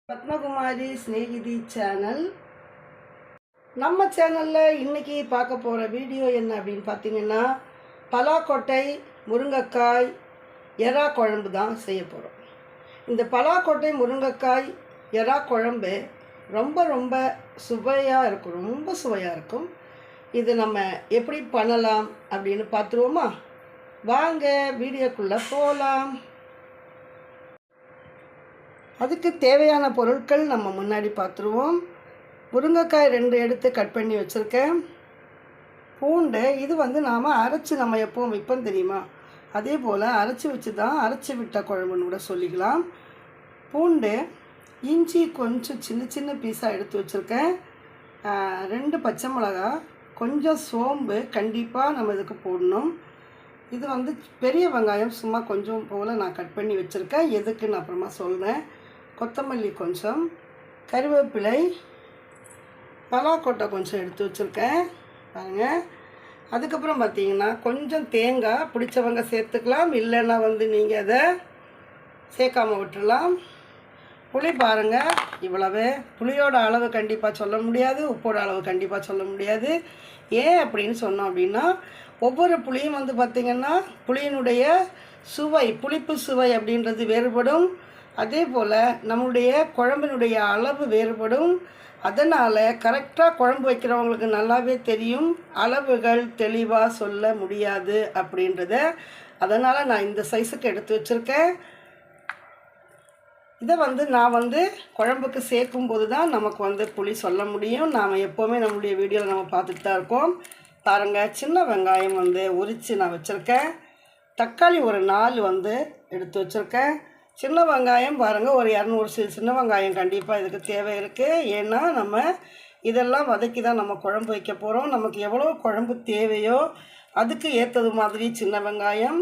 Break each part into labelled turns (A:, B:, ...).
A: Padmakumari Snehithi channel. நம்ம சேனலில் இன்றைக்கி பார்க்க போகிற வீடியோ என்ன அப்படின்னு பார்த்தீங்கன்னா, பலாக்கொட்டை முருங்கைக்காய் எறா குழம்பு தான் செய்ய போகிறோம். இந்த பலாக்கொட்டை முருங்கைக்காய் எறா குழம்பு ரொம்ப ரொம்ப சுவையாக இருக்கும், ரொம்ப சுவையாக இருக்கும். இது நம்ம எப்படி பண்ணலாம் அப்படின்னு பார்த்துருவோமா? வாங்க வீடியோக்குள்ளே போகலாம். அதுக்கு தேவையான பொருட்கள் நம்ம முன்னாடி பார்த்துருவோம். முருங்கைக்காய் 2 எடுத்து கட் பண்ணி வச்சுருக்கேன். பூண்டு இது நாம் அரைச்சி நம்ம எப்போவும் வைப்போம் தெரியுமா, அதே போல் அரைச்சி வச்சு தான் அரைச்சி விட்ட குழம்புன்னு கூட சொல்லிக்கலாம். பூண்டு, இஞ்சி கொஞ்சம் சின்ன சின்ன பீஸாக எடுத்து வச்சுருக்கேன். 2 பச்சை மிளகா, கொஞ்சம் சோம்பு கண்டிப்பாக நம்ம இதுக்கு போடணும். இது பெரிய வெங்காயம் சும்மா கொஞ்சம் போல் நான் கட் பண்ணி வச்சுருக்கேன், எதுக்குன்னு அப்புறமா சொல்கிறேன். கொத்தமல்லி கொஞ்சம், கருவேப்பிலை, பலாக்கொட்டை கொஞ்சம் எடுத்து வச்சுருக்கேன் பாருங்கள். அதுக்கப்புறம் பார்த்திங்கன்னா கொஞ்சம் தேங்காய் பிடிச்சவங்க சேர்த்துக்கலாம், இல்லைன்னா நீங்கள் அதை சேர்க்காமல் விட்டுடலாம். புளி பாருங்கள், இவ்வளவு. புளியோட அளவு கண்டிப்பாக சொல்ல முடியாது, உப்போட அளவு கண்டிப்பாக சொல்ல முடியாது. ஏன் அப்படின்னு சொன்னோம் அப்படின்னா, ஒவ்வொரு புளியும் பார்த்திங்கன்னா புளியினுடைய சுவை, புளிப்பு சுவை அப்படின்றது வேறுபடும். அதே போல் நம்முடைய குழம்பினுடைய அளவு வேறுபடும். அதனால் கரெக்டாக குழம்பு வைக்கிறவங்களுக்கு நல்லாவே தெரியும், அளவுகள் தெளிவாக சொல்ல முடியாது அப்படின்றத. அதனால் நான் இந்த சைஸுக்கு எடுத்து வச்சுருக்கேன். இதை நான் குழம்புக்கு சேர்க்கும்போது தான் நமக்கு புளி சொல்ல முடியும். நாம் எப்போவுமே நம்முடைய வீடியோவில் நம்ம பார்த்துட்டு தான் இருக்கோம். பாருங்கள், சின்ன வெங்காயம் உரித்து நான் வச்சுருக்கேன். தக்காளி ஒரு 4 எடுத்து வச்சுருக்கேன். சின்ன வெங்காயம் பாருங்கள், ஒரு 200 சின்ன வெங்காயம் கண்டிப்பாக இதுக்கு தேவை இருக்குது. ஏன்னா நம்ம இதெல்லாம் வதக்கி தான் நம்ம குழம்பு வைக்க போகிறோம். நமக்கு எவ்வளோ குழம்பு தேவையோ அதுக்கு ஏற்றது மாதிரி சின்ன வெங்காயம்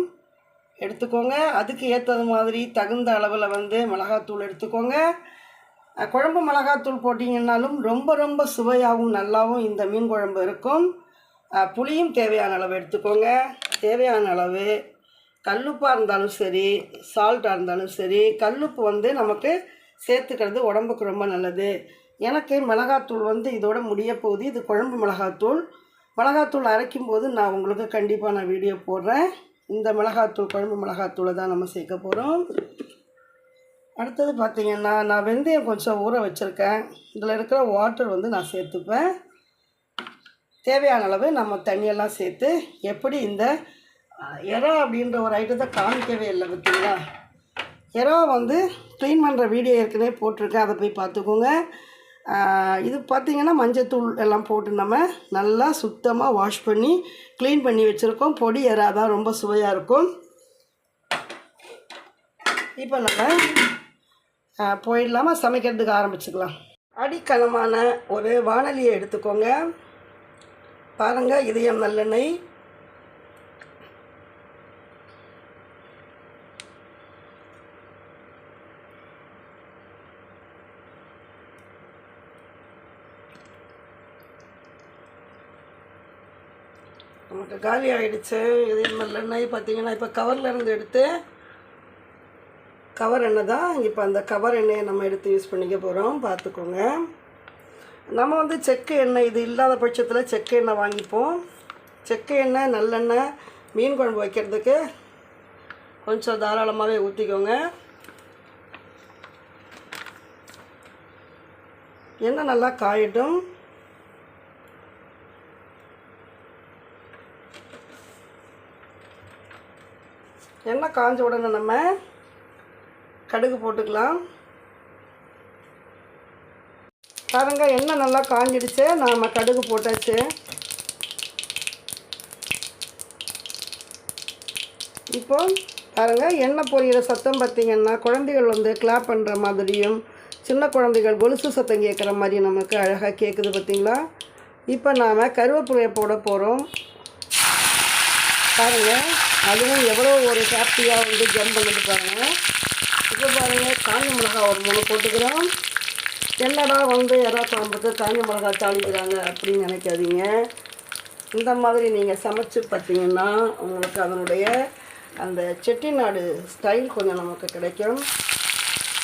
A: எடுத்துக்கோங்க. அதுக்கு ஏற்றது மாதிரி தகுந்த அளவில் மிளகாத்தூள் எடுத்துக்கோங்க. குழம்பு மிளகாத்தூள் போட்டிங்கன்னாலும் ரொம்ப ரொம்ப சுவையாகவும் நல்லாவும் இந்த மீன் குழம்பு இருக்கும். புளியும் தேவையான அளவு எடுத்துக்கோங்க. தேவையான அளவு கல்லுப்பாக இருந்தாலும் சரி, சால்ட்டாக இருந்தாலும் சரி, கல்லுப்பு நமக்கு சேர்த்துக்கிறது உடம்புக்கு ரொம்ப நல்லது. எனக்கு மிளகாத்தூள் இதோட முடிய போகுது. இது குழம்பு மிளகாத்தூள் அரைக்கும் போது நான் உங்களுக்கு கண்டிப்பாக நான் வீடியோ போடுறேன். இந்த மிளகாத்தூள் குழம்பு மிளகாத்தூளை தான் நம்ம சேர்க்க போகிறோம். அடுத்தது பார்த்திங்கன்னா, நான் வெந்தயம் கொஞ்சம் ஊற வச்சுருக்கேன். இதில் இருக்கிற வாட்டர் நான் சேர்த்துப்பேன். தேவையான அளவு நம்ம தண்ணியெல்லாம் சேர்த்து, எப்படி இந்த எறா அப்படின்ற ஒரு ஐட்டத்தை காமிக்கவே இல்லை பார்த்தீங்களா. எறா க்ளீன் பண்ணுற வீடியோ ஏற்கனவே போட்டிருக்கேன், அதை போய் பார்த்துக்கோங்க. இது பார்த்திங்கன்னா மஞ்சத்தூள் எல்லாம் போட்டு நம்ம நல்லா சுத்தமாக வாஷ் பண்ணி க்ளீன் பண்ணி வச்சுருக்கோம். பொடி எறா தான் ரொம்ப சுவையாக இருக்கும். இப்போ நம்ம போயிடலாமா, சமைக்கிறதுக்கு ஆரம்பிச்சுக்கலாம். அடிக்கனமான ஒரு வாணலியை எடுத்துக்கோங்க. பாருங்கள், இதயம் நல்லெண்ணெய், நமக்கு காலி ஆகிடுச்சு. இதயம் நல்லெண்ணெய் பார்த்திங்கன்னா இப்போ கவர்லேருந்து எடுத்து, கவர் எண்ணெய் தான் இப்போ, அந்த கவர் எண்ணெயை நம்ம எடுத்து யூஸ் பண்ணிக்க போகிறோம். பார்த்துக்கோங்க. நம்ம செக்கு எண்ணெய் இது இல்லாத பட்சத்தில் செக்கு எண்ணெய் வாங்கிப்போம். செக்கு எண்ணெய் நல்லெண்ணெய் மீன் குழம்பு வைக்கிறதுக்கு கொஞ்சம் தாராளமாகவே ஊற்றிக்கோங்க. எண்ணெய் நல்லா காயட்டும். எண்ணெய் காஞ்ச உடனே நம்ம கடுகு போட்டுக்கலாம். பாருங்கள், எண்ணெய் நல்லா காஞ்சிடுச்சு, நம்ம கடுகு போட்டாச்சு. இப்போ பாருங்கள், எண்ணெய் பொரியிற சத்தம் பார்த்திங்கன்னா குழந்தைகள் கிளாப் பண்ணுற மாதிரியும், சின்ன குழந்தைகள் கொலுசு சத்தம் கேட்குற மாதிரி நமக்கு அழகாக கேட்குது பார்த்திங்களா. இப்போ நாம் கருவேப்பிலையை போட போகிறோம். பாருங்கள், அதுவும் எவ்வளோ ஒரு ஹாப்பியாக ஜம் பண்ணிட்டு பாருங்கள். இப்போ பாருங்கள், காஞ்ச மிளகா ஒரு 3 போட்டுக்கிறோம். என்னடா எறா குழம்புக்கு காஞ்ச மிளகா தாளிக்கிறாங்க அப்படின்னு நினைக்காதீங்க. இந்த மாதிரி நீங்கள் சமைச்சு பார்த்தீங்கன்னா உங்களுக்கு அதனுடைய அந்த செட்டிநாடு ஸ்டைல் கொஞ்சம் நமக்கு கிடைக்கும்.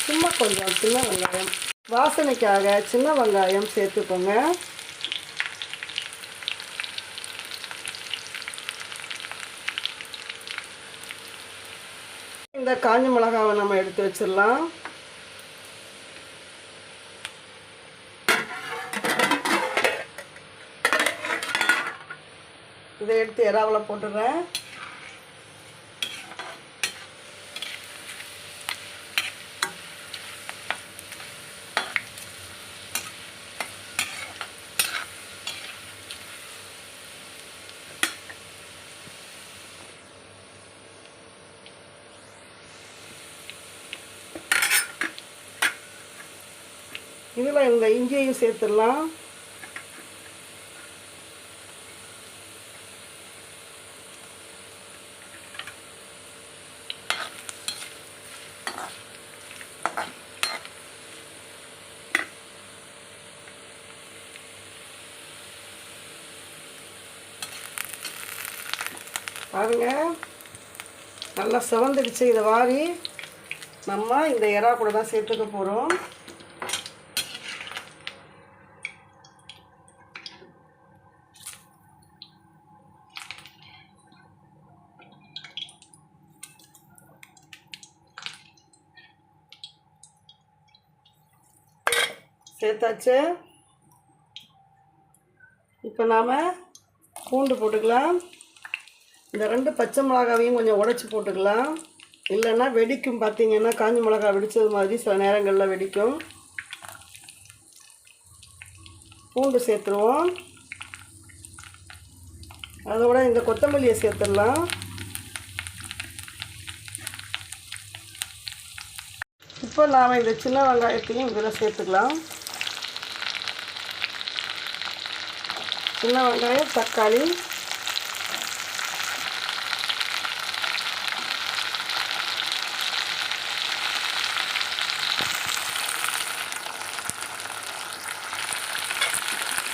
A: சும்மா கொஞ்சம் சின்ன வெங்காயம் வாசனைக்காக சின்ன வெங்காயம் சேர்த்துக்கோங்க. இந்த காஞ்ச மிளகாவை நம்ம எடுத்து வச்சிடலாம். இதை எடுத்து இறாவில் போட்டுடுறேன். இதில் இந்த இஞ்சியையும் சேர்த்துடலாம். பாருங்க, நல்லா சிவந்துடுச்சு. இதை வாரி நம்ம இந்த இறா கூட தான் சேர்த்துக்க போகிறோம். சேர்த்தாச்சு. இப்போ நாம் பூண்டு போட்டுக்கலாம். இந்த 2 பச்சை மிளகாவையும் கொஞ்சம் உடைச்சி போட்டுக்கலாம். இல்லைன்னா வெடிக்கும். பார்த்திங்கன்னா காஞ்ச மிளகா வெடித்தது மாதிரி சில நேரங்களில் வெடிக்கும். பூண்டு சேர்த்துருவோம். அதோட இந்த கொத்தமல்லியை சேர்த்துடலாம். இப்போ நாம் இந்த சின்ன வெங்காயத்தையும் இதில் சேர்த்துக்கலாம். சின்ன வெங்காயம், தக்காளி,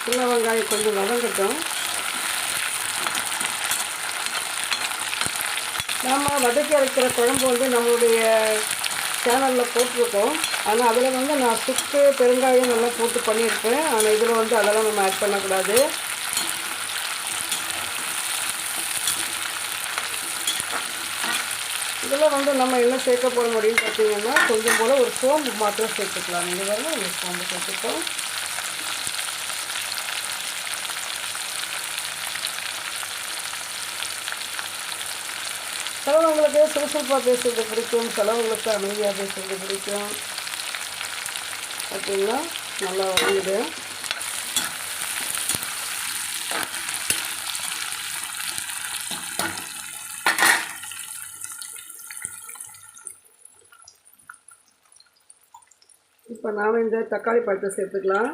A: சின்ன வெங்காயம் கொஞ்சம் வதங்கட்டும். நாம் வதக்கி அரைக்கிற குழம்பு வந்து நம்மளுடைய சேனலில் போட்டிருக்கோம். ஆனால் அதில் வந்து நான் சுக்கு பெருங்காயம் நல்லா போட்டு பண்ணியிருப்பேன். ஆனால் இதில் வந்து அதெல்லாம் நம்ம ஆட் பண்ணக்கூடாது. இதில் வந்து நம்ம என்ன சேர்க்க போகிறோம் அப்படின்னு பார்த்தீங்கன்னா, கொஞ்சம் போல் ஒரு சோம்பு மாத்திரம் சேர்த்துக்கலாம். இந்த வேறு ஒரு சோம்பு சேர்த்துப்போம். சிலவங்களுக்கு சுறுசுறுப்பாக பேசுறது பிடிக்கும், சிலவங்களுக்கு அமைதியாக பேசுறது பிடிக்கும். பார்த்தீங்கன்னா நல்லா வதங்குது. இப்போ நாம் இந்த தக்காளி பழத்தை சேர்த்துக்கலாம்.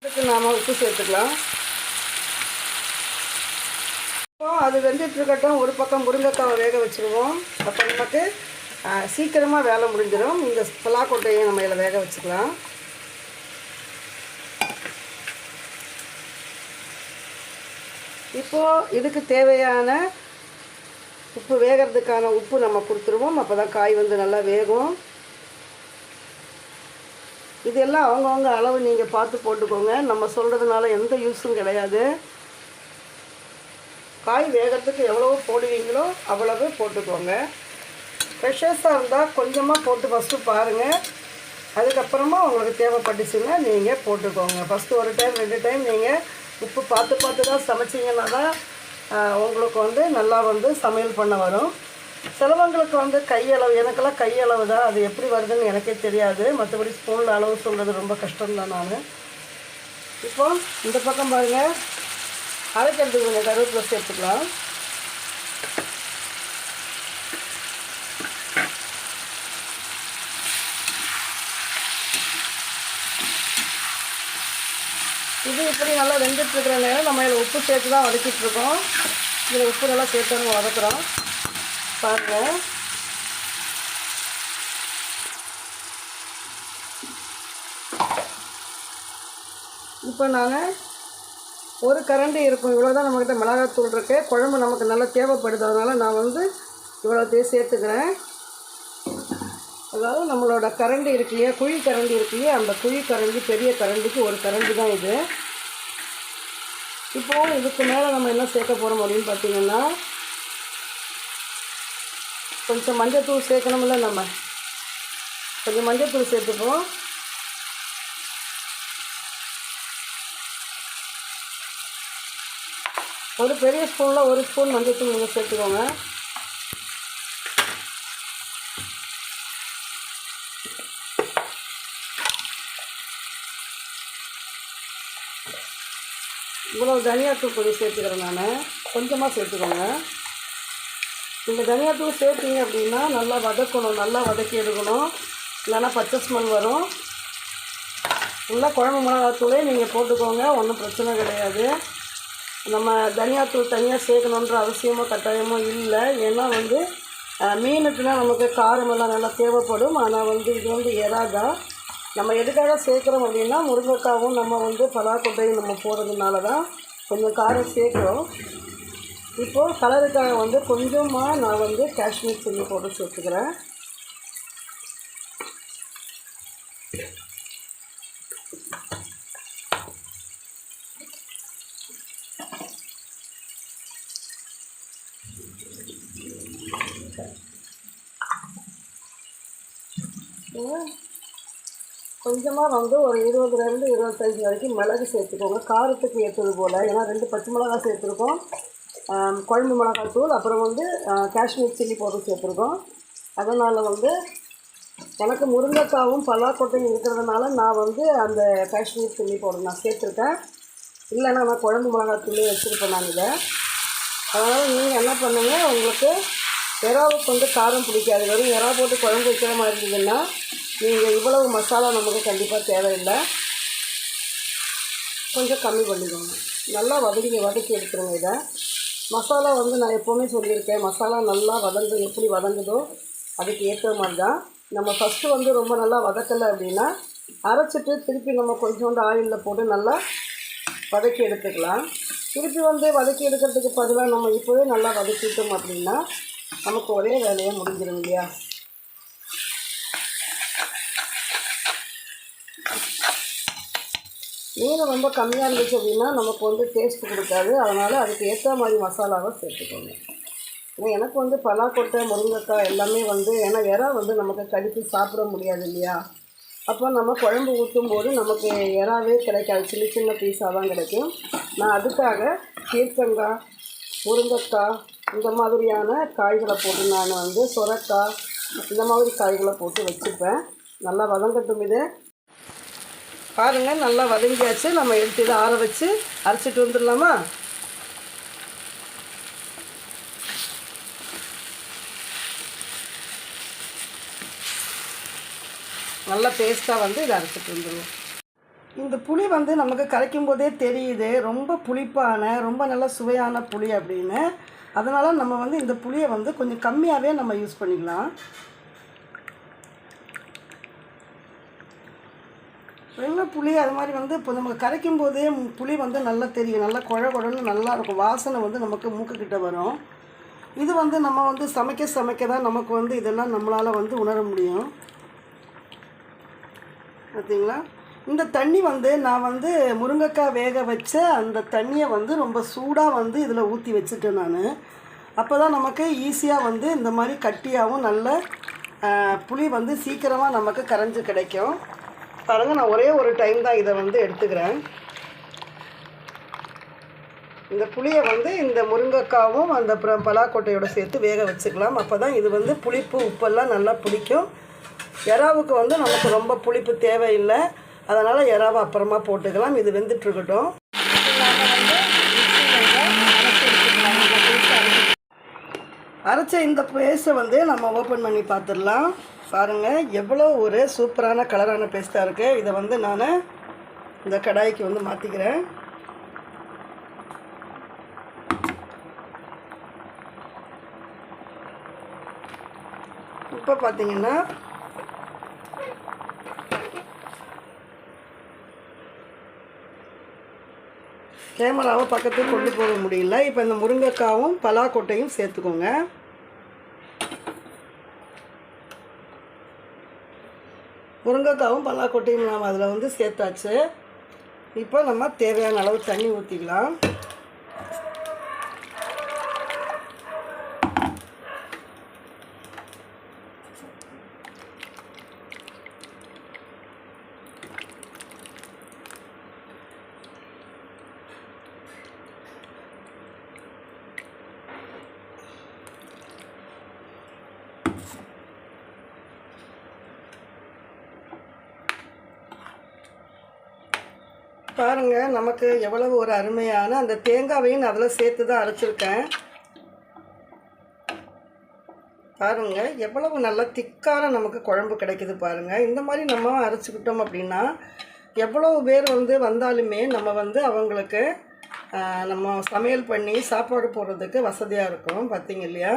A: இதுக்கு நாம் உப்பு சேர்த்துக்கலாம். இப்போ அது வெந்துட்டுருக்கட்டும். ஒரு பக்கம் முருங்கைக்காவை வேக வச்சுருவோம். அப்போ நமக்கு சீக்கிரமாக வேலை முடிஞ்சிடும். இந்த பலாக்கொட்டையை நம்ம இதில் வேக வச்சுக்கலாம். இப்போது இதுக்கு தேவையான உப்பு, வேகிறதுக்கான உப்பு நம்ம கொடுத்துருவோம். அப்போ தான் காய் வந்து நல்லா வேகும். இதெல்லாம் அவங்கவுங்க அளவு நீங்கள் பார்த்து போட்டுக்கோங்க. நம்ம சொல்கிறதுனால எந்த யூஸும் கிடையாது. காய் வேகிறதுக்கு எவ்வளவு போடுவீங்களோ அவ்வளவு போட்டுக்கோங்க. ஃப்ரெஷ்ஷாக இருந்தால் கொஞ்சமாக போட்டு ஃபஸ்ட்டு பாருங்கள். அதுக்கப்புறமா உங்களுக்கு தேவைப்பட்டுச்சுன்னா நீங்கள் போட்டுக்கோங்க. ஃபஸ்ட்டு 1 டைம் 2 டைம் நீங்கள் உப்பு பார்த்து தான் சமைச்சிங்கன்னா தான் உங்களுக்கு வந்து நல்லா வந்து சமையல் பண்ண வரும். சிலவங்களுக்கு வந்து கையளவு, எனக்கெல்லாம் கையளவு தான். அது எப்படி வருதுன்னு எனக்கே தெரியாது. மற்றபடி ஸ்பூனில் அளவு சொல்கிறது ரொம்ப கஷ்டம்தான். நான் இப்போ இந்த பக்கம் பாருங்கள், அரைக்கிறதுக்கு கொஞ்சம் கருவேப்பிலை சேர்த்துக்கலாம். இது இப்படி நல்லா வெந்துட்டுருக்கிற நேரம் நம்ம இதில் உப்பு சேர்த்து தான் வதக்கிட்டுருக்கோம். இதில் உப்பு நல்லா சேர்த்து நம்ம வதக்குறோம். பாருங்கள், இப்போ நான் ஒரு கரண்டி இருக்கும், இவ்வளோ தான் நம்மக்கிட்ட மிளகாத்தூள் இருக்குது. குழம்பு நமக்கு நல்லா தேவைப்படுது, அதனால் நான் வந்து இவ்வளோத்தையும் சேர்த்துக்கிறேன். அதாவது நம்மளோட கரண்டி இருக்கு இல்லையா, குழி கரண்டி இருக்கு இல்லையா, அந்த குழி கரண்டி பெரிய கரண்டிக்கு ஒரு கரண்டி தான் இது. இப்போது இதுக்கு மேலே நம்ம என்ன சேர்க்க போகிறோம் அப்படின்னு பார்த்தீங்கன்னா, கொஞ்சம் மஞ்சத்தூள் சேர்க்கணும்ல, நம்ம கொஞ்சம் மஞ்சத்தூள் சேர்த்துப்போம். ஒரு பெரிய ஸ்பூனில் ஒரு ஸ்பூன் மஞ்சத்தூள் நீங்கள் சேர்த்துக்கோங்க. இவ்வளோ தனியாத்தூள் கொஞ்சம் சேர்த்துக்கிறேன் நான், கொஞ்சமாக சேர்த்துக்கோங்க. நீங்கள் தனியாத்தூள் சேர்த்திங்க அப்படின்னா நல்லா வதக்கணும், நல்லா வதக்கி எடுக்கணும், இல்லைன்னா பச்சை ஸ்மெல் வரும். நல்லா குழம்பு மிளகாத்தூளே நீங்கள் போட்டுக்கோங்க, ஒன்றும் பிரச்சனை கிடையாது. நம்ம தனியாத்தூள் தனியாக சேர்க்கணுன்ற அவசியமோ கட்டாயமோ இல்லை. ஏன்னா வந்து மீனுக்குலாம் நமக்கு காரமெல்லாம் நல்லா தேவைப்படும். ஆனால் வந்து இது வந்து எறாதா, நம்ம எதுக்காக சேர்க்குறோம் அப்படின்னா முருங்கைக்காவும் நம்ம வந்து பலாக்கொட்டையும் நம்ம போடுறதுனால தான் கொஞ்சம் காரம் சேர்க்குறோம். இப்போது கலருக்காக வந்து கொஞ்சமாக நான் வந்து காஷ்மீர் சில்லி போட்டு சேர்த்துக்கிறேன். கொஞ்சமாக வந்து ஒரு 20லேருந்து 25 வரைக்கும் மிளகு சேர்த்துக்கோங்க, காரத்துக்கு ஏற்றது போல். ஏன்னா 2 பச்சை மிளகா சேர்த்துருக்கோம், குழம்பு மிளகாத்தூள், அப்புறம் வந்து காஷ்மீர் சில்லி பவுடர் சேர்த்துருக்கோம். அதனால் வந்து எனக்கு முருங்கைக்காவும் பலாக்கொட்டையும் இருக்கிறதுனால நான் வந்து அந்த காஷ்மீர் சில்லி பவுடர் நான் சேர்த்துருக்கேன். இல்லைன்னா நான் குழம்பு மிளகாத்தூளே வச்சுருப்பேன் நான் இதை. அதனால் நீங்கள் என்ன பண்ணுங்கள், உங்களுக்கு எறாவுக்கு வந்து காரம் பிடிக்காது, வெறும் எறா போட்டு குழம்பு வைக்கிற மாதிரி இருந்ததுன்னா நீங்கள் இவ்வளவு மசாலா நமக்கு கண்டிப்பாக தேவையில்லை, கொஞ்சம் கம்மி பண்ணிக்கோங்க. நல்லா வதக்கி எடுத்துருங்க இதை. மசாலா வந்து நான் எப்போவுமே சொல்லியிருக்கேன், மசாலா நல்லா எப்படி வதங்குதோ அதுக்கு ஏற்ற மாதிரி தான். நம்ம ஃபஸ்ட்டு வந்து ரொம்ப நல்லா வதக்கலை அப்படின்னா அரைச்சிட்டு திருப்பி நம்ம கொஞ்சோண்டு ஆயிலில் போட்டு நல்லா வதக்கி எடுத்துக்கலாம். திருப்பி வந்து வதக்கி எடுக்கிறதுக்கு பதிலாக நம்ம இப்போவே நல்லா வதக்கிட்டோம் அப்படின்னா நமக்கு ஒரே வேலையாக முடிஞ்சிடும் இல்லையா. மீன் ரொம்ப கம்மியாக இருந்துச்சு அப்படின்னா நமக்கு வந்து டேஸ்ட் கொடுக்காது. அதனால் அதுக்கு ஏற்ற மாதிரி மசாலாவை சேர்த்துக்கோங்க. ஏன்னா எனக்கு வந்து பலாக்கொட்டை, முருங்கைக்காய் எல்லாமே வந்து, ஏன்னா எறா வந்து நமக்கு கடித்து சாப்பிட முடியாது இல்லையா. அப்போ நம்ம குழம்பு ஊற்றும்போது நமக்கு எறாவே கிடைக்காது, சின்ன சின்ன பீஸாக தான் கிடைக்கும். நான் அதுக்காக பீர்க்கங்காய், முருங்கைக்காய் இந்த மாதிரியான காய்களை போட்டு நான் வந்து சொரக்காய் இந்த மாதிரி காய்களை போட்டு வச்சுப்பேன். நல்லா வதங்கட்டும். இது பாருங்கள், நல்லா வதங்கியாச்சு. நம்ம எடுத்து இதை ஆற வச்சு அரைச்சிட்டு வந்துடலாமா. நல்லா பேஸ்ட்டாக வந்து இதை அரைச்சிட்டு வந்துடுவோம். இந்த புளி வந்து நமக்கு கரைக்கும் போதே தெரியுது ரொம்ப புளிப்பான, ரொம்ப நல்ல சுவையான புளி அப்படின்னு. அதனால் நம்ம வந்து இந்த புளியை வந்து கொஞ்சம் கம்மியாகவே நம்ம யூஸ் பண்ணிக்கலாம். வெள்ளை புளி அது மாதிரி வந்து இப்போ நமக்கு கரைக்கும் போதே புளி வந்து நல்லா தெரியும், நல்லா குழன்னு நல்லாயிருக்கும், வாசனை வந்து நமக்கு மூக்குக்கிட்ட வரும். இது வந்து நம்ம வந்து சமைக்க தான் நமக்கு வந்து இதெல்லாம் நம்மளால் வந்து உணர முடியும். பார்த்தீங்களா, இந்த தண்ணி வந்து நான் வந்து முருங்கைக்காய் வேக வச்ச அந்த தண்ணியை வந்து ரொம்ப சூடாக வந்து இதில் ஊற்றி வச்சுட்டேன் நான். அப்போ தான் நமக்கு ஈஸியாக வந்து இந்த மாதிரி கட்டியாகவும் நல்ல புளி வந்து சீக்கிரமாக நமக்கு கரைஞ்சி கிடைக்கும். பாருங்கள், நான் ஒரே ஒரு டைம் தான் இதை வந்து எடுத்துக்கிறேன். இந்த புளியை வந்து இந்த முருங்கைக்காவும் அந்த பலாக்கொட்டையோடு சேர்த்து வேக வச்சுக்கலாம். அப்போ தான் இது வந்து புளிப்பு உப்பெல்லாம் நல்லா பிடிக்கும். எறாவுக்கு வந்து நமக்கு ரொம்ப புளிப்பு தேவையில்லை, அதனால் எறாவை அப்புறமா போட்டுக்கலாம். இது வெந்துட்டுருக்கட்டும். அரைச்ச இந்த பேஸ்ட்டை வந்து நம்ம ஓப்பன் பண்ணி பார்த்துடலாம். பாருங்கள், எவ்வளோ ஒரு சூப்பரான கலரான பேஸ்ட்டாக இருக்குது. இதை வந்து நான் இந்த கடாய்க்கு வந்து மாற்றிக்கிறேன். இப்போ பார்த்தீங்கன்னா கேமராவை பக்கத்துக்கு கொண்டு போக முடியல. இப்போ இந்த முருங்கைக்காவும் பலாக்கொட்டையும் சேர்த்துக்கோங்க. முருங்கைக்காவும் பலாக்கொட்டையும் நாம் அதில் வந்து சேர்த்தாச்சு. இப்போ நம்ம தேவையான அளவு தண்ணி ஊற்றிக்கலாம். பாருங்கள், நமக்கு எவ்வளவு ஒரு அருமையான அந்த தேங்காவையும் நான் அதில் சேர்த்து தான் அரைச்சிருக்கேன். பாருங்கள் எவ்வளவு நல்ல திக்கான நமக்கு குழம்பு கிடைக்குது பாருங்கள். இந்த மாதிரி நம்ம அரைச்சிக்கிட்டோம் அப்படின்னா எவ்வளவு பேர் வந்து வந்தாலுமே நம்ம வந்து அவங்களுக்கு நம்ம சமையல் பண்ணி சாப்பாடு போடுறதுக்கு வசதியாக இருக்கும். பார்த்தீங்க இல்லையா?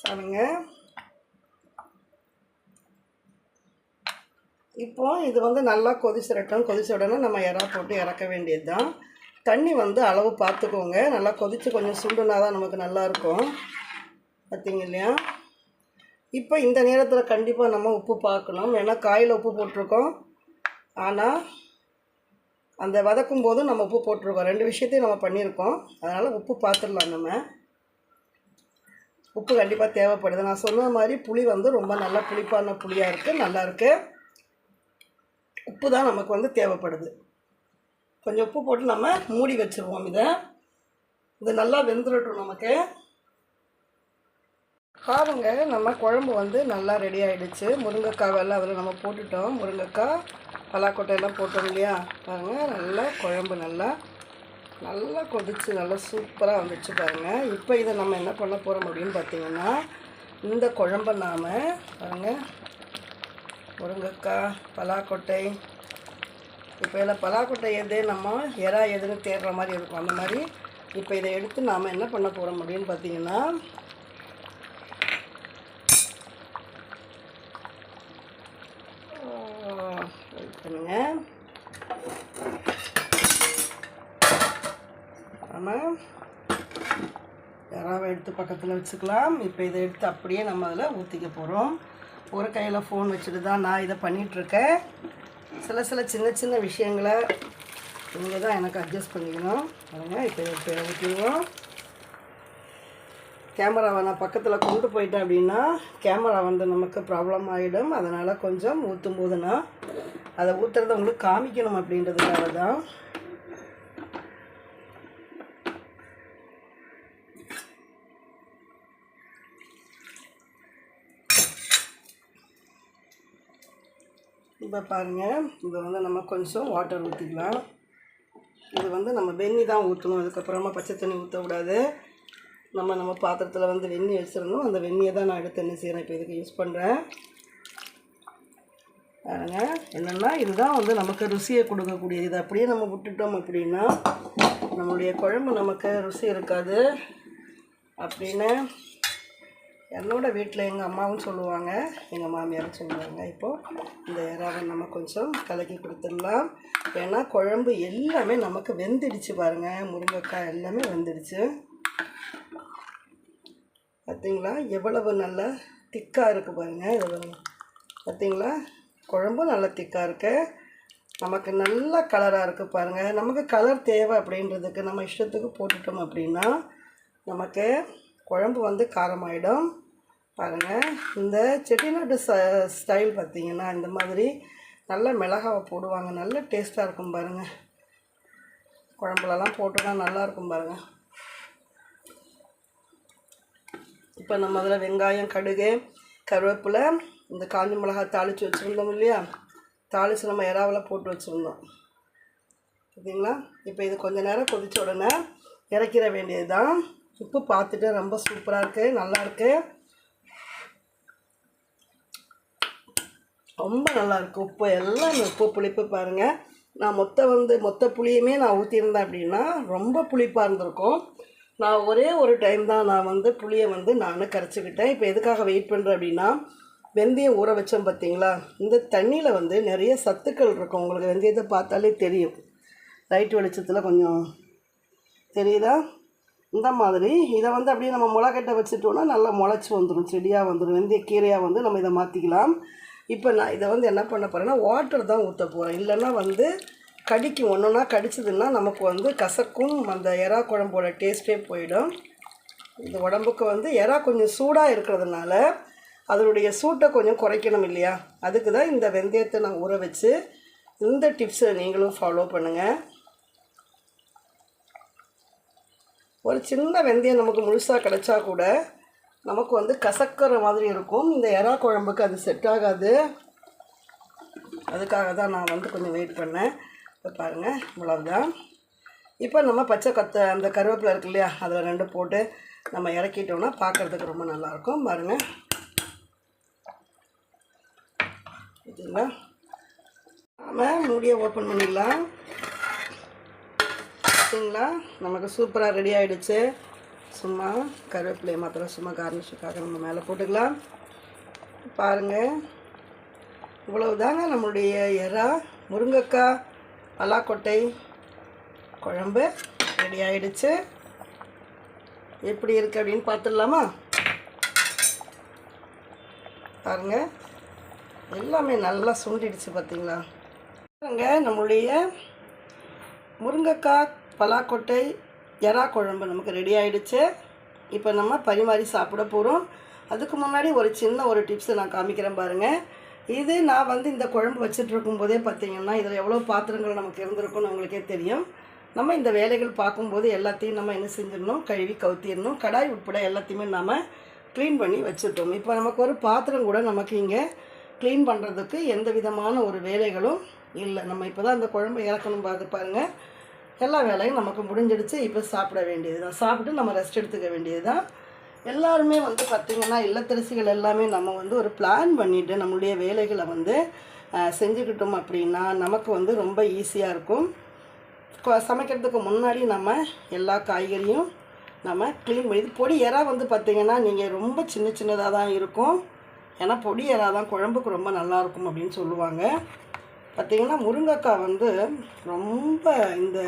A: பாருங்க, இப்போ இது வந்து நல்லா கொதிச்சிடட்டும். கொதிச்ச உடனே நம்ம இறா போட்டு இறக்க வேண்டியது தான். தண்ணி வந்து அளவு பார்த்துக்கோங்க. நல்லா கொதித்து கொஞ்சம் சுண்டுனா தான் நமக்கு நல்லாயிருக்கும். பார்த்தீங்க இல்லையா? இப்போ இந்த நேரத்தில் கண்டிப்பாக நம்ம உப்பு பார்க்கணும். ஏன்னா காயில் உப்பு போட்டிருக்கோம், ஆனால் அந்த வதக்கும் போதும் நம்ம உப்பு போட்டிருக்கோம். 2 விஷயத்தையும் நம்ம பண்ணியிருக்கோம். அதனால் உப்பு பார்த்துடலாம். நம்ம உப்பு கண்டிப்பாக தேவைப்படுது. நான் சொன்ன மாதிரி புளி வந்து ரொம்ப நல்லா புளிப்பான புளியாக இருக்குது, நல்லா இருக்குது. உப்பு தான் நமக்கு வந்து தேவைப்படுது. கொஞ்சம் உப்பு போட்டு நம்ம மூடி வச்சுருவோம். இது நல்லா வெந்துடட்டும். நமக்கு பாருங்க, நம்ம குழம்பு வந்து நல்லா ரெடி ஆகிடுச்சு. முருங்கைக்காவெல்லாம் அதில் நம்ம போட்டுட்டோம். முருங்கைக்காய் பலாக்கொட்டையெல்லாம் போட்டோம் இல்லையா? பாருங்கள், நல்லா குழம்பு நல்லா கொதிச்சு நல்லா சூப்பராக வந்துச்சு பாருங்கள். இப்போ இதை நம்ம என்ன பண்ண போகிறோம் அப்படின்னு பார்த்தீங்கன்னா, இந்த குழம்பை நாம் பாருங்கள், முருங்கைக்காய் பலாக்கொட்டை, இப்போ இதில் பலாக்கொட்டை எது நம்ம எறா எதுன்னு தேடுற மாதிரி இருக்கும். அந்த மாதிரி இப்போ இதை எடுத்து நாம் என்ன பண்ண போகிறோம் அப்படின்னு பார்த்தீங்கன்னா, பண்ணுங்க, நம்ம எறாவை எடுத்து பக்கத்தில் வச்சுக்கலாம். இப்போ இதை எடுத்து அப்படியே நம்ம அதில் ஊற்றிக்க போகிறோம். ஒரு கையில் ஃபோன் வச்சுட்டு தான் நான் இதை பண்ணிகிட்ருக்கேன். சில சின்ன விஷயங்களை நீங்கள் தான் எனக்கு அட்ஜஸ்ட் பண்ணிக்கணும். பாருங்கள், இப்போ இதை ஊற்றிடுவோம். கேமராவை நான் பக்கத்தில் கொண்டு போயிட்டேன் அப்படின்னா கேமரா வந்து நமக்கு ப்ராப்ளம் ஆகிடும். அதனால் கொஞ்சம் ஊற்றும் போதுன்னா அதை ஊற்றுறத உங்களுக்கு காமிக்கணும் அப்படின்றதுக்காக தான். இப்போ பாருங்கள், இதை வந்து நம்ம கொஞ்சம் வாட்டர் ஊற்றிக்கலாம். இது வந்து நம்ம வெந்நி தான் ஊற்றணும். அதுக்கப்புறமா பச்சை தண்ணி ஊற்றக்கூடாது. நம்ம பாத்திரத்தில் வந்து வெந்நி வச்சுருந்தோம். அந்த வெந்நியை தான் நான் எடுத்து என்ன செய்கிறேன், இப்போ இதுக்கு யூஸ் பண்ணுறேன். பாருங்க, என்னென்னா இதுதான் வந்து நமக்கு ருசியை கொடுக்கக்கூடியது. இதை அப்படியே நம்ம விட்டுட்டோம் அப்படின்னா நம்மளுடைய குழம்பு நமக்கு ருசி இருக்காது அப்படின்னு என்னோடய வீட்டில் எங்கள் அம்மாவும் சொல்லுவாங்க, எங்கள் மாமியாரும் சொல்லுவாங்க. இப்போது இந்த இறாவை நம்ம கொஞ்சம் கலக்கி கொடுத்துடலாம். ஏன்னா குழம்பு எல்லாமே நமக்கு வெந்துடுச்சு பாருங்கள். முருங்கைக்காய் எல்லாமே வெந்துடுச்சு. பார்த்தீங்களா எவ்வளவு நல்லா திக்காக இருக்குது பாருங்கள். இது பார்த்தீங்களா, குழம்பும் நல்லா திக்காக இருக்குது. நமக்கு நல்ல கலராக இருக்குது பாருங்கள். நமக்கு கலர் தேவை அப்படின்றதுக்கு நம்ம இஷ்டத்துக்கு போட்டுட்டோம் அப்படின்னா நமக்கு குழம்பு வந்து காரமாயிடும். பாருங்கள், இந்த செட்டிநாடு ஸ்டைல் பார்த்திங்கன்னா இந்த மாதிரி நல்ல மிளகாவை போடுவாங்க. நல்ல டேஸ்ட்டாக இருக்கும் பாருங்கள். குழம்புலலாம் போட்டுனா நல்லாயிருக்கும் பாருங்கள். இப்போ நம்ம அதில் வெங்காயம், கடுகு, கருவேப்பிலை, இந்த காஞ்ச மிளகாய் தாளித்து வச்சுருந்தோம் இல்லையா? தாளித்து நம்ம இறாவில் போட்டு வச்சுருந்தோம். பார்த்தீங்களா? இப்போ இது கொஞ்சம் நேரம் கொதித்த உடனே இறக்கிற வேண்டியது தான். உப்பு பார்த்துட்டு ரொம்ப சூப்பராக இருக்குது, நல்லாயிருக்கு. ரொம்ப நல்லாயிருக்கும். உப்பு எல்லாமே உப்பு புளிப்பு பாருங்கள். நான் மொத்த புளியுமே நான் ஊற்றியிருந்தேன் அப்படின்னா ரொம்ப புளிப்பாக இருந்திருக்கும். நான் ஒரே ஒரு டைம் தான் நான் புளியை நான் கரைச்சிக்கிட்டேன். இப்போ எதுக்காக வெயிட் பண்ணுறேன் அப்படின்னா, வெந்தயம் ஊற வச்சோம் பார்த்தீங்களா, இந்த தண்ணியில் நிறைய சத்துக்கள் இருக்கும். உங்களுக்கு வெந்தயத்தை பார்த்தாலே தெரியும். லைட் வெளிச்சத்தில் கொஞ்சம் தெரியுதா? இந்த மாதிரி இதை அப்படியே நம்ம முளைக்கட்டை வச்சுட்டோன்னா நல்லா முளைச்சி வந்துடும், செடியாக வந்துடும். வெந்தய கீரையாக நம்ம இதை மாற்றிக்கலாம். இப்போ நான் இதை என்ன பண்ண போகிறேன்னா, வாட்டர் தான் ஊற்ற போகிறேன். இல்லைன்னா கடிக்கும். ஒன்றுனா கடிச்சதுன்னா நமக்கு கசக்கும். அந்த எறா குழம்போட டேஸ்ட்டே போயிடும். இந்த உடம்புக்கு எறா கொஞ்சம் சூடாக இருக்கிறதுனால அதனுடைய சூட்டை கொஞ்சம் குறைக்கணும் இல்லையா? அதுக்கு தான் இந்த வெந்தயத்தை நான் ஊற வச்சு, இந்த டிப்ஸை நீங்களும் ஃபாலோ பண்ணுங்கள். ஒரு சின்ன வெந்தயம் நமக்கு முழுசாக கிடைச்சா கூட நமக்கு கசக்கிற மாதிரி இருக்கும். இந்த எறா குழம்புக்கு அது செட் ஆகாது. அதுக்காக தான் நான் கொஞ்சம் வெயிட் பண்ணேன். இப்போ பாருங்கள், இவ்வளவுதான். இப்போ நம்ம பச்சை அந்த கருவேப்பிலை இருக்கு இல்லையா, அதில் 2 போட்டு நம்ம இறக்கிட்டோம்னா பார்க்குறதுக்கு ரொம்ப நல்லாயிருக்கும். பாருங்கள், ஓகேங்களா? நாம் மூடியை ஓப்பன் பண்ணிடலாம். ஓகேங்களா? நமக்கு சூப்பராக ரெடி ஆகிடுச்சு. சும்மா கருவேப்பிலையை மாத்திரம் சும்மா கார்னிஷுக்காக நம்ம மேலே போட்டுக்கலாம். பாருங்கள், இவ்வளவுதாங்க நம்மளுடைய எறா முருங்கைக்காய் பலாக்கொட்டை குழம்பு ரெடி ஆகிடுச்சு. எப்படி இருக்குது அப்படின்னு பார்த்துடலாமா? பாருங்கள், எல்லாமே நல்லா சுண்டிடுச்சு பார்த்தீங்களா? பாருங்கள், நம்மளுடைய முருங்கைக்காய் பலாக்கொட்டை எறா குழம்பு நமக்கு ரெடி ஆகிடுச்சு. இப்போ நம்ம பரிமாறி சாப்பிட போகிறோம். அதுக்கு முன்னாடி ஒரு டிப்ஸை நான் காமிக்கிறேன் பாருங்கள். இது நான் இந்த குழம்பு வச்சுட்ருக்கும் போதே பார்த்திங்கன்னா இதில் எவ்வளோ பாத்திரங்கள் நமக்கு இருந்திருக்கும்னு உங்களுக்கே தெரியும். நம்ம இந்த வேலைகள் பார்க்கும்போது எல்லாத்தையும் நம்ம என்ன செஞ்சிடணும், கழுவி கவுத்திடணும். கடாய் உட்பட எல்லாத்தையுமே நாம் க்ளீன் பண்ணி வச்சுட்டோம். இப்போ நமக்கு ஒரு பாத்திரம் கூட நமக்கு இங்கே க்ளீன் பண்ணுறதுக்கு எந்த விதமான ஒரு வேலைகளும் இல்லை. நம்ம இப்போ தான் அந்த குழம்பு இறக்கணும் பாருங்கள். எல்லா வேலையும் நமக்கு முடிஞ்சிடுச்சு. இப்போ சாப்பிட வேண்டியது தான். சாப்பிட்டு நம்ம ரெஸ்ட் எடுத்துக்க வேண்டியது தான். எல்லாருமே பார்த்திங்கன்னா இல்லத்தரசிகள் எல்லாமே நம்ம ஒரு பிளான் பண்ணிவிட்டு நம்மளுடைய வேலைகளை செஞ்சுக்கிட்டோம் அப்படின்னா நமக்கு ரொம்ப ஈஸியாக இருக்கும். சமைக்கிறதுக்கு முன்னாடி நம்ம எல்லா காய்கறியும் நம்ம க்ளீன் பண்ணி, பொடி எறா பார்த்திங்கன்னா நீங்கள் ரொம்ப சின்னதாக தான் இருக்கும். ஏன்னா பொடி எறா தான் குழம்புக்கு ரொம்ப நல்லாயிருக்கும் அப்படின்னு சொல்லுவாங்க. பார்த்திங்கன்னா முருங்கைக்காய் ரொம்ப இந்த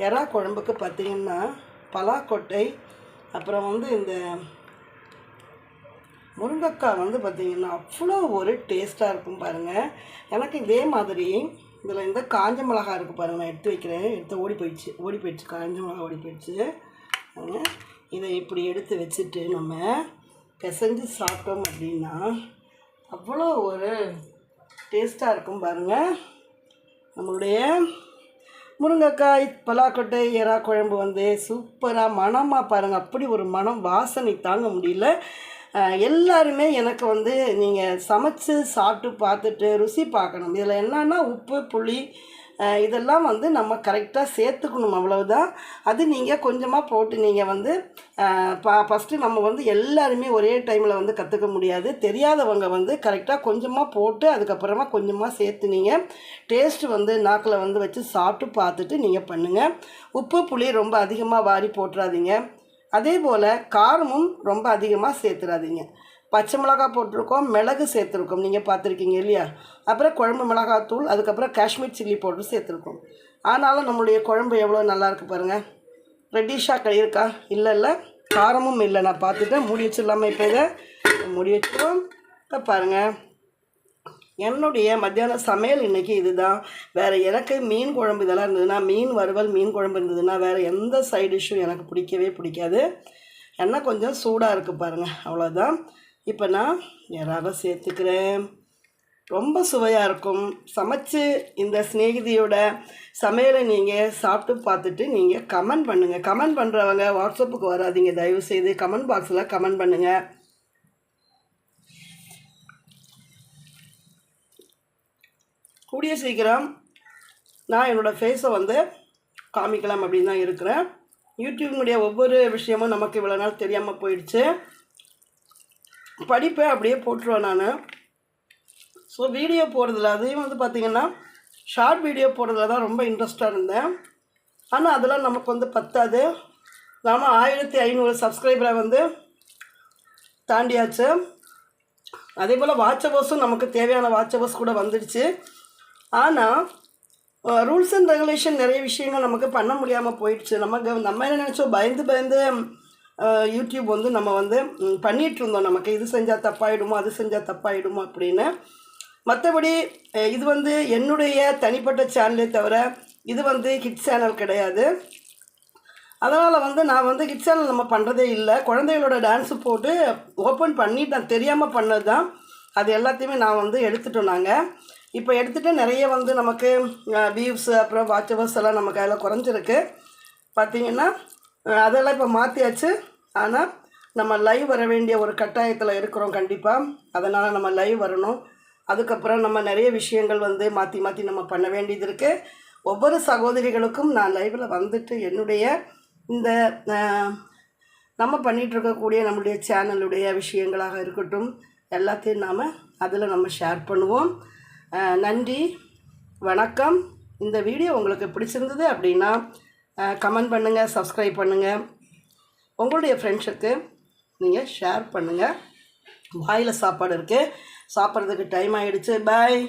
A: எறா குழம்புக்கு பார்த்திங்கன்னா பலாக்கொட்டை அப்புறம் இந்த முருங்கைக்காய் பார்த்திங்கன்னா அவ்வளோ ஒரு டேஸ்ட்டாக இருக்கும் பாருங்கள். எனக்கு இதே மாதிரி இதில் இந்த காஞ்ச மிளகா இருக்குது பாருங்கள், நான் எடுத்து வைக்கிறேன். ஓடி போயிடுச்சு காஞ்ச மிளகா ஓடி போயிடுச்சு. இதை இப்படி எடுத்து வச்சுட்டு நம்ம பிசைஞ்சு சாப்பிட்டோம் அப்படின்னா அவ்வளோ ஒரு டேஸ்ட்டாக இருக்கும் பாருங்கள். நம்மளுடைய முருங்கைக்காய் பலாக்கொட்டை எறா குழம்பு சூப்பராக மணமாக பாருங்கள். அப்படி ஒரு மனம், வாசனை தாங்க முடியல. எல்லாருமே எனக்கு நீங்கள் சமைச்சு சாப்பிட்டு பார்த்துட்டு ருசி பார்க்கணும். இதில் என்னன்னா உப்பு புளி இதெல்லாம் நம்ம கரெக்டாக சேர்த்துக்கணும், அவ்வளவுதான். அது நீங்கள் கொஞ்சமாக போட்டு நீங்கள் ஃபஸ்ட்டு நம்ம எல்லாருமே ஒரே டைமில் கற்றுக்க முடியாது. தெரியாதவங்க கரெக்டாக கொஞ்சமாக போட்டு அதுக்கப்புறமா கொஞ்சமாக சேர்த்து நீங்கள் டேஸ்ட்டு நாக்கில் வச்சு சாப்பிட்டு பார்த்துட்டு நீங்கள் பண்ணுங்கள். உப்பு புளி ரொம்ப அதிகமாக வாரி போட்டுறாதீங்க. அதே போல் காரமும் ரொம்ப அதிகமாக சேர்த்துறாதீங்க. பச்சை மிளகாய் போட்டிருக்கோம், மிளகு சேர்த்துருக்கோம், நீங்கள் பார்த்துருக்கீங்க இல்லையா? அப்புறம் குழம்பு மிளகாத்தூள், அதுக்கப்புறம் காஷ்மீர் சில்லி பவுடர் சேர்த்துருக்கோம். ஆனாலும் நம்மளுடைய குழம்பு எவ்வளோ நல்லாயிருக்கு பாருங்கள். ரெட்டிஷாக இருக்கா? இல்லை, காரமும் இல்லை. நான் பார்த்துட்டேன். மூடி வச்சிடலாமல் இப்போ இதை மூடி வச்சுருவோம். இப்போ பாருங்கள், என்னுடைய மத்தியான சமையல் இன்றைக்கி இதுதான். வேறு எனக்கு மீன் குழம்பு இதெல்லாம் இருந்ததுன்னா, மீன் வறுவல் மீன் குழம்பு இருந்ததுன்னா வேறு எந்த சைட் டிஷ்ஷும் எனக்கு பிடிக்காது. எண்ணெய் கொஞ்சம் சூடாக இருக்குது பாருங்கள், அவ்வளோதான். இப்போ நான் எறாவை சேர்த்துக்கிறேன். ரொம்ப சுவையாக இருக்கும். சமைச்சு இந்த சிநேகிதியோட சமையலை நீங்கள் சாப்பிட்டு பார்த்துட்டு நீங்கள் கமெண்ட் பண்ணுங்கள். கமெண்ட் பண்ணுறவங்க வாட்ஸ்அப்புக்கு வராதிங்க, தயவுசெய்து கமெண்ட் பாக்ஸில் கமெண்ட் பண்ணுங்கள். கூடிய சீக்கிரம் நான் என்னோடய ஃபேஸை காமிக்கலாம் அப்படின்னு தான் இருக்கிறேன். யூடியூப்னுடைய ஒவ்வொரு விஷயமும் நமக்கு இவ்வளோ நாள் தெரியாமல் போயிடுச்சு. படிப்பை அப்படியே போட்டுருவேன் நான். ஸோ வீடியோ போடுறதில்ல, அதையும் வந்து பார்த்திங்கன்னா ஷார்ட் வீடியோ போடுறதுல தான் ரொம்ப இன்ட்ரெஸ்ட்டாக இருந்தேன். ஆனால் அதெல்லாம் நமக்கு வந்து பத்தாது. நாம் 1500 சப்ஸ்கிரைபரை வந்து தாண்டியாச்சு. அதே போல் வாட்ச் ஹவர்ஸும் நமக்கு தேவையான வாட்ச் ஹவர்ஸ் கூட வந்துடுச்சு. ஆனால் ரூல்ஸ் அண்ட் ரெகுலேஷன் நிறைய விஷயங்கள் நமக்கு பண்ண முடியாமல் போயிடுச்சு. நம்ம என்ன நினச்சோம், பயந்து யூடியூப் வந்து நம்ம வந்து பண்ணிகிட்ருந்தோம். நமக்கு இது செஞ்சால் தப்பாயிடுமோ, அது செஞ்சால் தப்பாயிடுமோ அப்படின்னு. மற்றபடி இது வந்து என்னுடைய தனிப்பட்ட சேனலே தவிர இது வந்து கிட்ஸ் சேனல் கிடையாது. அதனால் வந்து நான் வந்து கிட்ஸ் சேனல் நம்ம பண்ணுறதே இல்லை. குழந்தைகளோட டான்ஸு போட்டு ஓப்பன் பண்ணிட்டு நான் தெரியாமல் பண்ணது தான். அது எல்லாத்தையுமே நான் வந்து எடுத்துட்டோம். நாங்கள் இப்போ எடுத்துகிட்டு நிறைய வந்து நமக்கு வியூஸ் அப்புறம் வாட்ச் ஹவர்ஸ் எல்லாம் நமக்கு அதில் குறைஞ்சிருக்கு. பார்த்திங்கன்னா அதெல்லாம் இப்போ மாற்றியாச்சு. ஆனால் நம்ம லைவ் வர வேண்டிய ஒரு கட்டாயத்தில் இருக்கிறோம் கண்டிப்பாக. அதனால் நம்ம லைவ் வரணும். அதுக்கப்புறம் நம்ம நிறைய விஷயங்கள் வந்து மாற்றி நம்ம பண்ண வேண்டியது இருக்குது. ஒவ்வொரு சகோதரிகளுக்கும் நான் லைவில் வந்துட்டு என்னுடைய இந்த நம்ம பண்ணிகிட்ருக்கக்கூடிய நம்முடைய சேனலுடைய விஷயங்களாக இருக்கட்டும் எல்லாத்தையும் நாம் அதில் நம்ம ஷேர் பண்ணுவோம். நன்றி, வணக்கம். இந்த வீடியோ உங்களுக்கு பிடிச்சிருந்தது அப்படின்னா கமெண்ட் பண்ணுங்கள், சப்ஸ்கிரைப் பண்ணுங்கள், உங்களுடைய ஃப்ரெண்ட்ஸுக்கு நீங்கள் ஷேர் பண்ணுங்கள். வாயில் சாப்பாடு இருக்குது, சாப்பிட்றதுக்கு டைம் ஆகிடுச்சு. பாய்.